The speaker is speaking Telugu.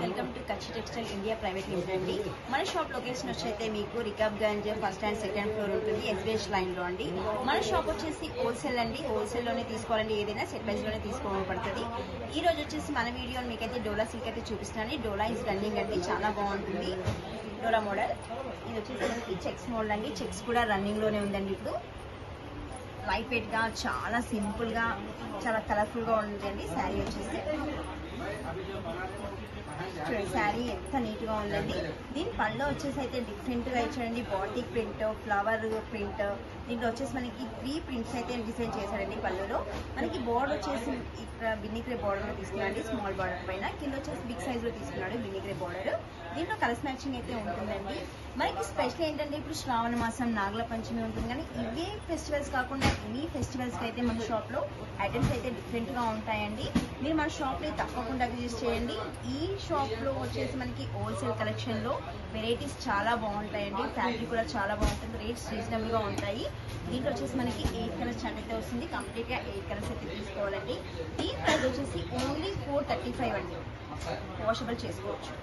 Welcome to Kutch textile India private limited అండి. మన షాప్ లొకేషన్ వచ్చైతే మీకు Rikabganj first and second floor ఉంటుంది, ఎస్బీఎస్ లైన్ లో అండి. మన షాప్ వచ్చేసి హోల్సేల్ అండి, హోల్సేల్ లోనే తీసుకోవాలండి, ఏదైనా సెట్ ప్రైస్ లోనే తీసుకోబడుతుంది. ఈ రోజు వచ్చేసి మన వీడియో మీకైతే డోలా సిల్క్ అయితే చూపిస్తున్నాను. డోలా ఇస్ రన్నింగ్ అండి, చాలా బాగుంటుంది డోలా మోడల్. ఇది వచ్చేసి మనకి చెక్స్ మోడల్ అండి, చెక్స్ కూడా రన్నింగ్ లోనే ఉందండి. ఇప్పుడు లైట్ వెయిట్ గా చాలా సింపుల్ గా చాలా కలర్ఫుల్ గా ఉందండి. శారీ వచ్చేసి చూడండి, శారీ ఎంత నీట్ గా ఉందండి. దీని పళ్ళు వచ్చేసి అయితే డిఫరెంట్ గా ఇచ్చాడండి, బాటిక్ ప్రింట్, ఫ్లవర్ ప్రింట్. దీంట్లో వచ్చేసి మనకి 3 ప్రింట్స్ అయితే డిజైన్ చేశాడండి. పళ్ళులో మనకి బోర్డర్ వచ్చేసి ఇక్కడ బిన్నిగ్రే బోర్డర్ తీసుకున్నాడు, స్మాల్ బార్డర్ పైన. కింద వచ్చేసి బిగ్ సైజ్ లో తీసుకున్నాడు బిన్నిగ్రే బోర్డర్. దీంట్లో కలర్స్ మ్యాచింగ్ అయితే ఉంటుందండి. మనకి స్పెషల్ ఏంటంటే ఇప్పుడు శ్రావణ మాసం, నాగుల పంచమి ఉంటుంది, కానీ ఇవే ఫెస్టివల్స్ కాకుండా ఈ ఫెస్టివల్స్ కి అయితే మన షాప్ లో ఐటమ్స్ అయితే డిఫరెంట్ గా ఉంటాయండి. మీరు మన షాప్ ని తప్పకుండా విజిట్ చేయండి. ఈ షాప్ లో వచ్చేసి మనకి హోల్సేల్ కలెక్షన్ లో వెరైటీస్ చాలా బాగుంటాయండి. ఫ్యాబ్రిక్ కూడా చాలా బాగుంటుంది, రేట్స్ రీజనబుల్ గా ఉంటాయి. దీంట్లో వచ్చేసి మనకి 8 కలర్స్ చార్ట్ అయితే వస్తుంది. కంప్లీట్ గా 8 కలర్స్ అయితే తీసుకోవాలండి. ఈ ప్రైస్ వచ్చేసి ఓన్లీ 435 అండి, వాషబుల్ చేసుకోవచ్చు.